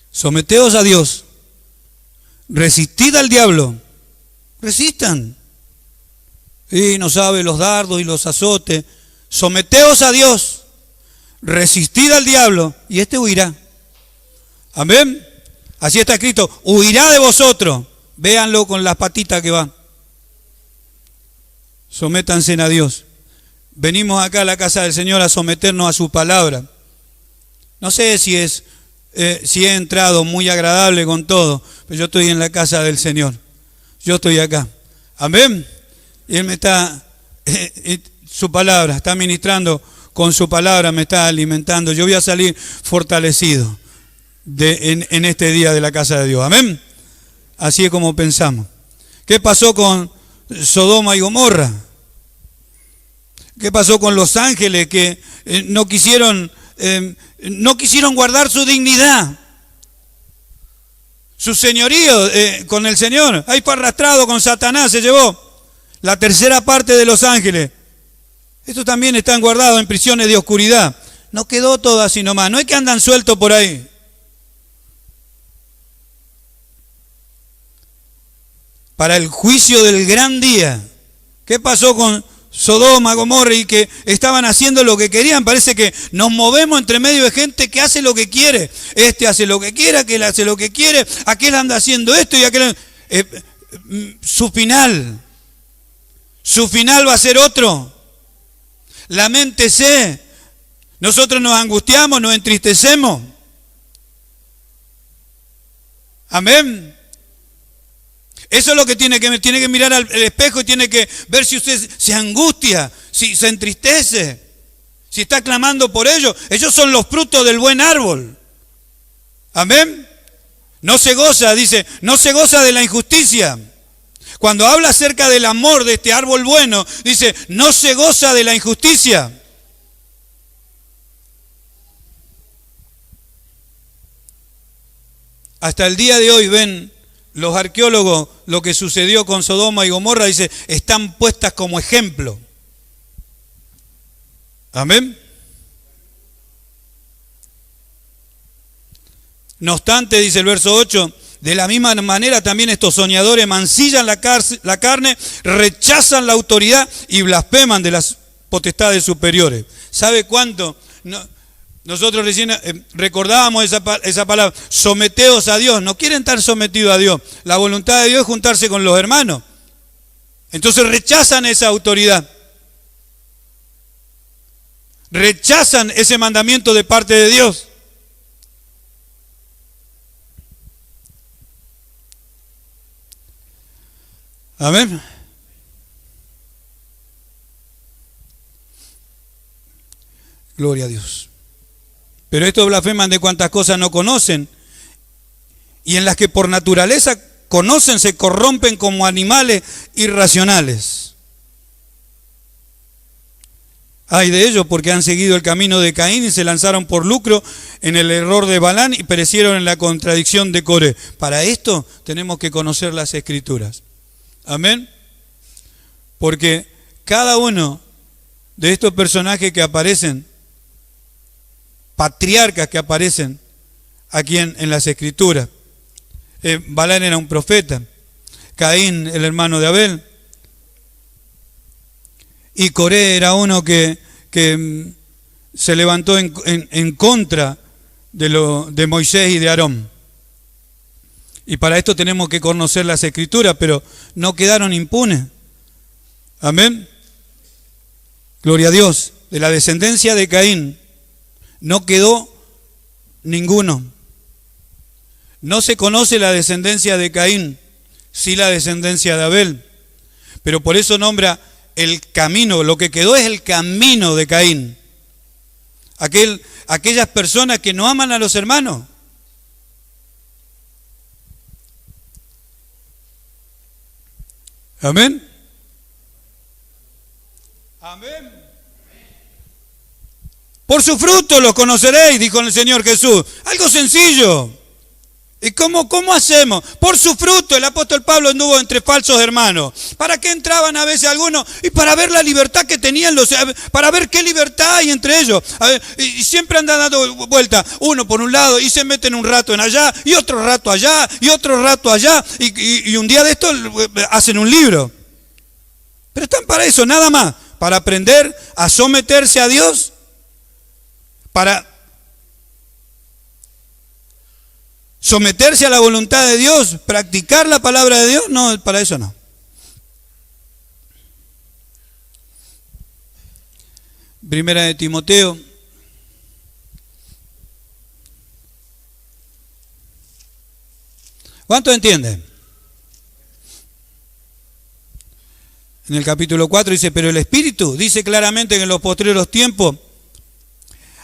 Someteos a Dios. Resistid al diablo. Resistan. Y no sabe los dardos y los azotes. Someteos a Dios. Resistid al diablo y éste huirá. Amén. Así está escrito. Huirá de vosotros. Véanlo con las patitas que va. Sométanse a Dios. Venimos acá a la casa del Señor a someternos a su palabra. No sé si he entrado muy agradable con todo, pero yo estoy en la casa del Señor. Yo estoy acá. Amén. Y Él me está, su palabra, está ministrando con su palabra, me está alimentando. Yo voy a salir fortalecido en este día de la casa de Dios. Amén. Así es como pensamos. ¿Qué pasó con Sodoma y Gomorra? ¿Qué pasó con los ángeles que no quisieron guardar su dignidad, su señorío con el Señor? Ahí fue arrastrado con Satanás, se llevó la tercera parte de los ángeles. Estos también están guardados en prisiones de oscuridad. No quedó todo así nomás, no es que andan sueltos por ahí. Para el juicio del gran día. ¿Qué pasó con Sodoma, Gomorra y que estaban haciendo lo que querían? Parece que nos movemos entre medio de gente que hace lo que quiere. Este hace lo que quiere, aquel hace lo que quiere, aquel anda haciendo esto y aquel... Su final va a ser otro. Laméntese. Nosotros nos angustiamos, nos entristecemos. Amén. Eso es lo que tiene que mirar al espejo y tiene que ver si usted se angustia, si se entristece, si está clamando por ellos. Ellos son los frutos del buen árbol. Amén. No se goza, dice, no se goza de la injusticia. Cuando habla acerca del amor de este árbol bueno, dice, no se goza de la injusticia. Hasta el día de hoy ven los arqueólogos lo que sucedió con Sodoma y Gomorra, dice, están puestas como ejemplo. Amén. No obstante, dice el verso 8, de la misma manera también estos soñadores mancillan la carne, rechazan la autoridad y blasfeman de las potestades superiores. ¿Sabe cuánto? Nosotros recién recordábamos esa palabra, someteos a Dios. No quieren estar sometidos a Dios. La voluntad de Dios es juntarse con los hermanos. Entonces rechazan esa autoridad. Rechazan ese mandamiento de parte de Dios. Amén. Gloria a Dios. Pero estos blasfeman de cuantas cosas no conocen, y en las que por naturaleza conocen se corrompen como animales irracionales. Ay de ellos, porque han seguido el camino de Caín y se lanzaron por lucro en el error de Balán y perecieron en la contradicción de Coré. Para esto tenemos que conocer las Escrituras. Amén. Porque cada uno de estos personajes que aparecen, patriarcas que aparecen aquí en las Escrituras. Balán era un profeta, Caín el hermano de Abel, y Coré era uno que se levantó en contra de Moisés y de Aarón. Y para esto tenemos que conocer las Escrituras, pero no quedaron impunes. Amén. Gloria a Dios. De la descendencia de Caín no quedó ninguno. No se conoce la descendencia de Caín, sí la descendencia de Abel. Pero por eso nombra el camino, lo que quedó es el camino de Caín. Aquellas personas que no aman a los hermanos. Amén. Amén. Por su fruto los conoceréis, dijo el Señor Jesús. Algo sencillo. ¿Y cómo hacemos? Por su fruto. El apóstol Pablo anduvo entre falsos hermanos. ¿Para qué entraban a veces algunos? Y para ver la libertad que tenían, para ver qué libertad hay entre ellos. Y siempre andan dando vuelta, uno por un lado, y se meten un rato en allá, y otro rato allá, y otro rato allá, y un día de esto hacen un libro. Pero están para eso, nada más. Para aprender a someterse a Dios, para someterse a la voluntad de Dios, practicar la palabra de Dios. No, para eso no. Primera de Timoteo. ¿Cuánto entienden? En el capítulo 4 dice, pero el Espíritu dice claramente que en los postreros tiempos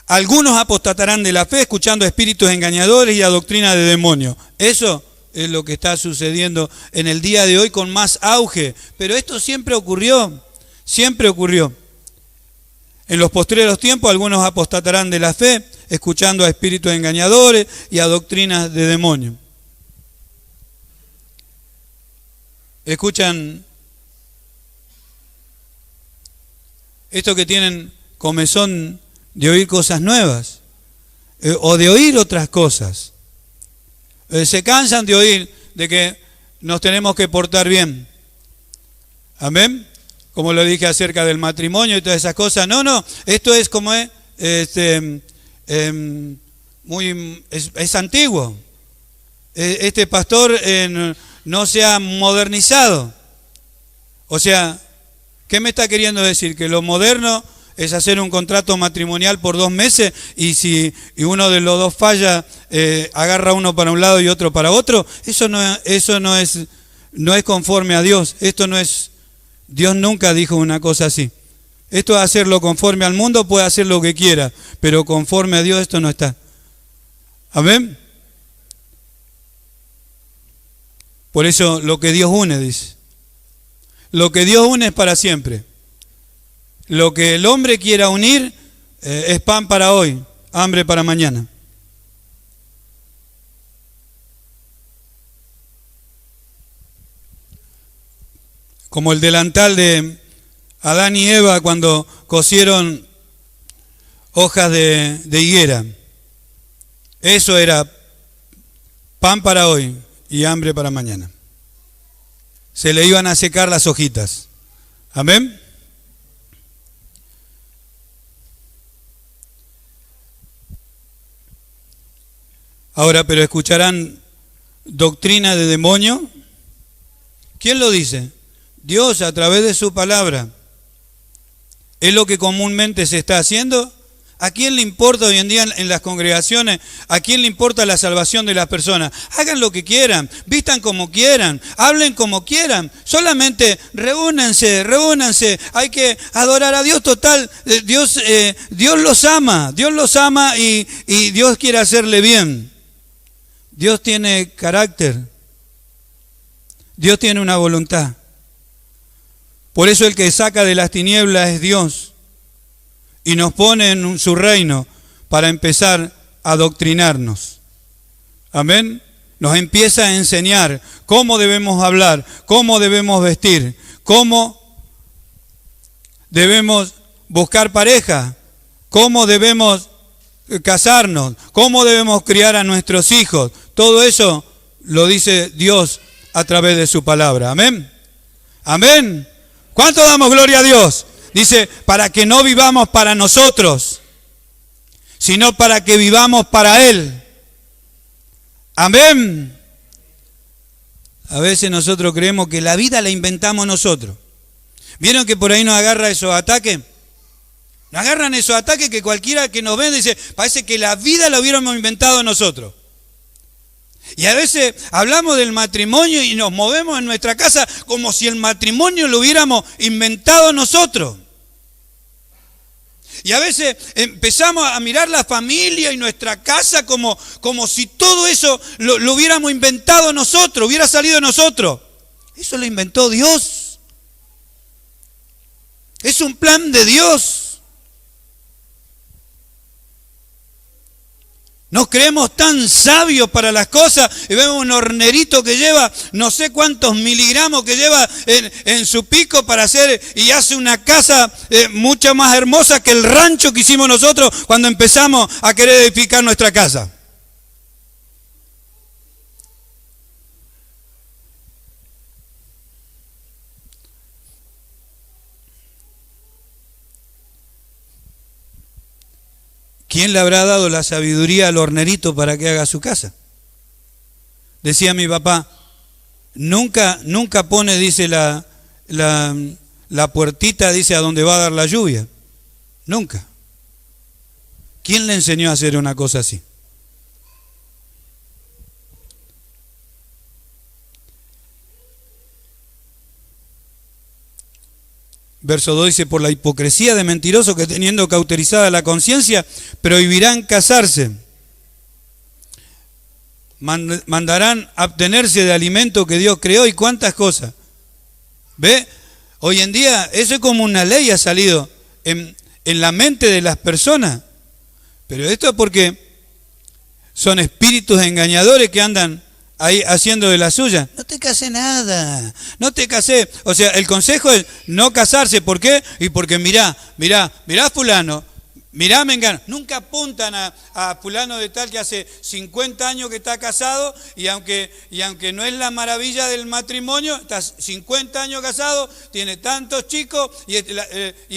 algunos apostatarán de la fe escuchando a espíritus engañadores y a doctrina de demonios. Eso es lo que está sucediendo en el día de hoy con más auge. Pero esto siempre ocurrió, siempre ocurrió. En los postreros tiempos algunos apostatarán de la fe escuchando a espíritus engañadores y a doctrinas de demonios. Escuchan esto que tienen comezón de oír cosas nuevas o de oír otras cosas. Se cansan de oír de que nos tenemos que portar bien. Amén. Como lo dije acerca del matrimonio y todas esas cosas. No, esto es como es antiguo. Este pastor no se ha modernizado. O sea, ¿qué me está queriendo decir? Que lo moderno es hacer un contrato matrimonial por 2 meses y si uno de los dos falla, agarra uno para un lado y otro para otro. Eso no es conforme a Dios. Esto no es, Dios nunca dijo una cosa así. Esto es hacerlo conforme al mundo, puede hacer lo que quiera, pero conforme a Dios esto no está. Amén. Por eso lo que Dios une, dice. Lo que Dios une es para siempre. Lo que el hombre quiera unir es pan para hoy, hambre para mañana. Como el delantal de Adán y Eva cuando cosieron hojas de higuera. Eso era pan para hoy y hambre para mañana. Se le iban a secar las hojitas. Amén. Ahora, pero escucharán doctrina de demonio. ¿Quién lo dice? Dios a través de su palabra. ¿Es lo que comúnmente se está haciendo? ¿A quién le importa hoy en día en las congregaciones? ¿A quién le importa la salvación de las personas? Hagan lo que quieran, vistan como quieran, hablen como quieran, solamente reúnanse. Hay que adorar a Dios total. Dios los ama y Dios quiere hacerle bien. Dios tiene carácter. Dios tiene una voluntad. Por eso el que saca de las tinieblas es Dios y nos pone en su reino para empezar a adoctrinarnos. Amén. Nos empieza a enseñar cómo debemos hablar, cómo debemos vestir, cómo debemos buscar pareja, cómo debemos casarnos, cómo debemos criar a nuestros hijos. Todo eso lo dice Dios a través de su palabra. Amén. Amén. ¿Cuánto damos gloria a Dios? Dice, para que no vivamos para nosotros, sino para que vivamos para Él. Amén. A veces nosotros creemos que la vida la inventamos nosotros. ¿Vieron que por ahí nos agarra esos ataques? Nos agarran esos ataques que cualquiera que nos ve dice, parece que la vida la hubiéramos inventado nosotros. Y a veces hablamos del matrimonio y nos movemos en nuestra casa como si el matrimonio lo hubiéramos inventado nosotros. Y a veces empezamos a mirar la familia y nuestra casa como si todo eso lo hubiéramos inventado nosotros, hubiera salido de nosotros. Eso lo inventó Dios. Es un plan de Dios. Nos creemos tan sabios para las cosas y vemos un hornerito que lleva no sé cuántos miligramos que lleva en su pico para hacer y hace una casa mucho más hermosa que el rancho que hicimos nosotros cuando empezamos a querer edificar nuestra casa. ¿Quién le habrá dado la sabiduría al hornerito para que haga su casa? Decía mi papá, nunca pone, dice la puertita, dice, a donde va a dar la lluvia. Nunca. ¿Quién le enseñó a hacer una cosa así? Verso 2 dice, por la hipocresía de mentirosos que teniendo cauterizada la conciencia, prohibirán casarse. Mandarán abstenerse de alimento que Dios creó y cuántas cosas. ¿Ve? Hoy en día eso es como una ley, ha salido en la mente de las personas. Pero esto es porque son espíritus engañadores que andan ahí haciendo de la suya. No te casé nada, no te casé. O sea, el consejo es no casarse. ¿Por qué? Y porque mirá fulano, mirá mengano. Nunca apuntan a fulano de tal que hace 50 años que está casado y aunque no es la maravilla del matrimonio, está 50 años casado, tiene tantos chicos y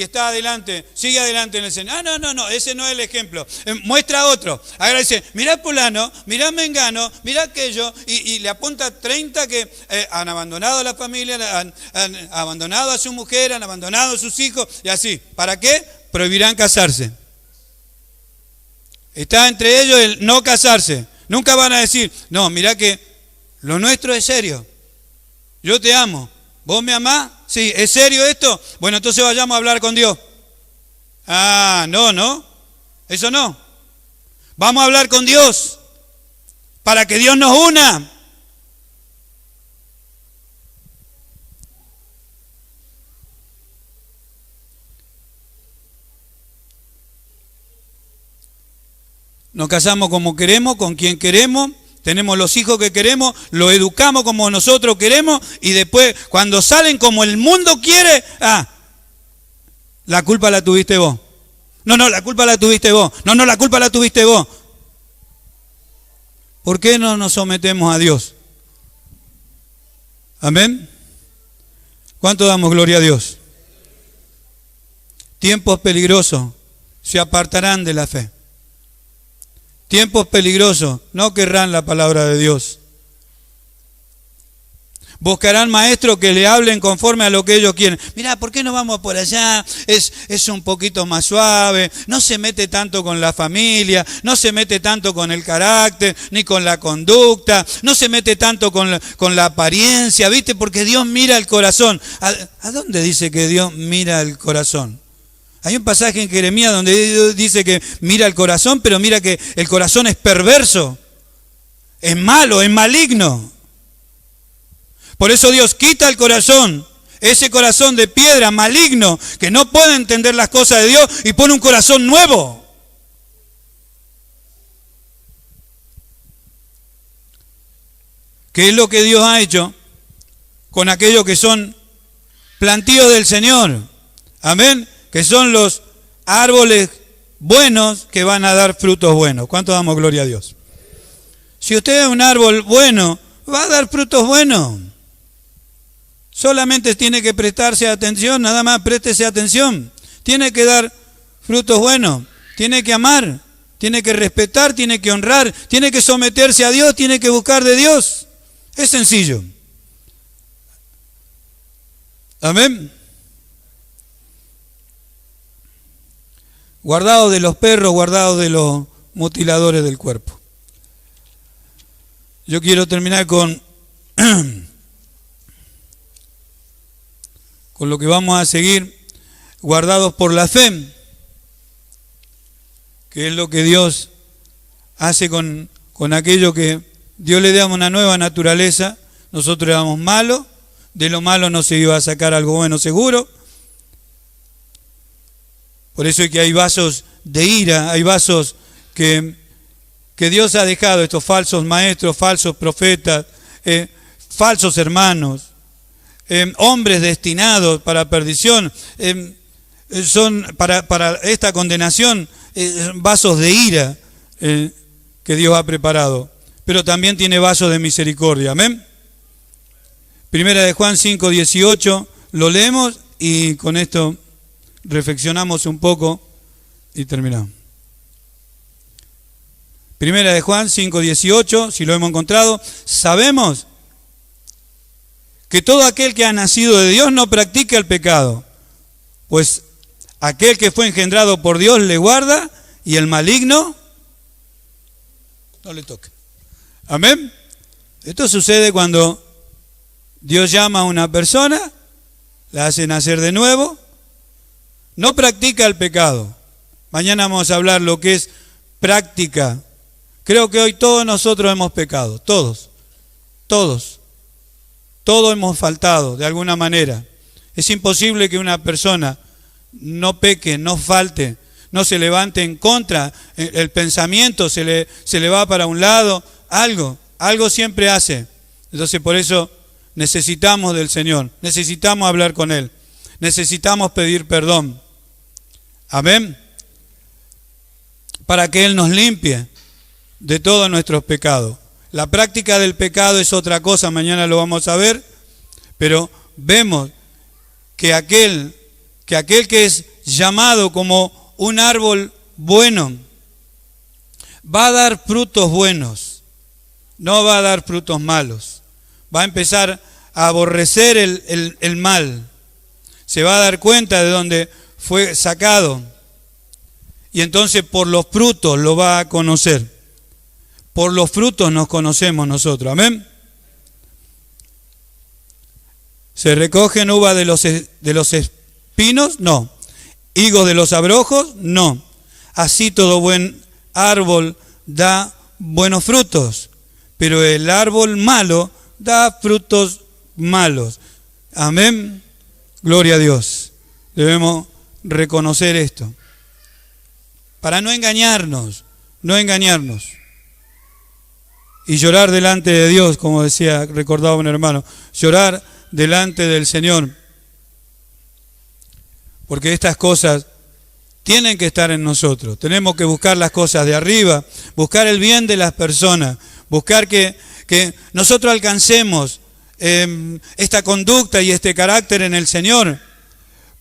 está adelante, sigue adelante en el Señor. No, ese no es el ejemplo. Muestra otro. Ahora dice, mirá fulano, mirá mengano, mirá aquello, y le apunta 30 que han abandonado la familia, han abandonado a su mujer, han abandonado a sus hijos, y así. ¿Para qué? Prohibirán casarse. Está entre ellos el no casarse. Nunca van a decir, no, mirá que lo nuestro es serio. Yo te amo. ¿Vos me amás? Sí, ¿es serio esto? Bueno, entonces vayamos a hablar con Dios. No. Eso no. Vamos a hablar con Dios para que Dios nos una. Nos casamos como queremos, con quien queremos, tenemos los hijos que queremos, los educamos como nosotros queremos y después cuando salen como el mundo quiere, la culpa la tuviste vos. No, la culpa la tuviste vos. No, la culpa la tuviste vos. ¿Por qué no nos sometemos a Dios? Amén. ¿Cuánto damos gloria a Dios? Tiempos peligrosos se apartarán de la fe. Tiempos peligrosos no querrán la palabra de Dios. Buscarán maestros que le hablen conforme a lo que ellos quieren. Mirá, ¿por qué no vamos por allá? Es un poquito más suave, no se mete tanto con la familia, no se mete tanto con el carácter, ni con la conducta, no se mete tanto con la apariencia, ¿viste? Porque Dios mira el corazón. ¿A dónde dice que Dios mira el corazón? Hay un pasaje en Jeremías donde Dios dice que mira el corazón, pero mira que el corazón es perverso, es malo, es maligno. Por eso Dios quita el corazón, ese corazón de piedra maligno, que no puede entender las cosas de Dios, y pone un corazón nuevo. ¿Qué es lo que Dios ha hecho con aquellos que son plantíos del Señor? Amén. Que son los árboles buenos que van a dar frutos buenos. ¿Cuánto damos gloria a Dios? Si usted es un árbol bueno, va a dar frutos buenos. Solamente tiene que prestarse atención, nada más préstese atención. Tiene que dar frutos buenos, tiene que amar, tiene que respetar, tiene que honrar, tiene que someterse a Dios, tiene que buscar de Dios. Es sencillo. Amén. Guardado de los perros, guardado de los mutiladores del cuerpo. Yo quiero terminar con lo que vamos a seguir, guardados por la fe, que es lo que Dios hace con aquello que Dios le da una nueva naturaleza. Nosotros éramos malos, de lo malo no se iba a sacar algo bueno seguro. Por eso es que hay vasos de ira, hay vasos que Dios ha dejado, estos falsos maestros, falsos profetas, falsos hermanos, hombres destinados para perdición, son para esta condenación, vasos de ira que Dios ha preparado, pero también tiene vasos de misericordia. Amén. Primera de Juan 5:18, lo leemos y con esto reflexionamos un poco y terminamos. Primera de Juan 5:18, si lo hemos encontrado, sabemos que todo aquel que ha nacido de Dios no practica el pecado, pues aquel que fue engendrado por Dios le guarda y el maligno no le toca. Amén. Esto sucede cuando Dios llama a una persona, la hace nacer de nuevo, no practica el pecado. Mañana vamos a hablar lo que es práctica. Creo que hoy todos nosotros hemos pecado, todos. Todos hemos faltado de alguna manera. Es imposible que una persona no peque, no falte, no se levante en contra. El pensamiento se le va para un lado, algo siempre hace. Entonces por eso necesitamos del Señor, necesitamos hablar con Él, necesitamos pedir perdón. Amén. Para que Él nos limpie de todos nuestros pecados. La práctica del pecado es otra cosa, mañana lo vamos a ver, pero vemos que aquel que es llamado como un árbol bueno, va a dar frutos buenos, no va a dar frutos malos. Va a empezar a aborrecer el mal, se va a dar cuenta de dónde fue sacado, y entonces por los frutos lo va a conocer. Por los frutos nos conocemos nosotros, amén. ¿Se recogen uvas de los espinos? No. ¿Higos de los abrojos? No. Así todo buen árbol da buenos frutos, pero el árbol malo da frutos malos. Amén. Gloria a Dios. Debemos reconocer esto. Para no engañarnos. Y llorar delante de Dios, como recordaba un hermano, llorar delante del Señor. Porque estas cosas tienen que estar en nosotros. Tenemos que buscar las cosas de arriba, buscar el bien de las personas, buscar que nosotros alcancemos esta conducta y este carácter en el Señor,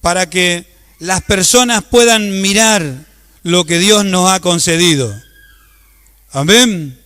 para que las personas puedan mirar lo que Dios nos ha concedido. Amén.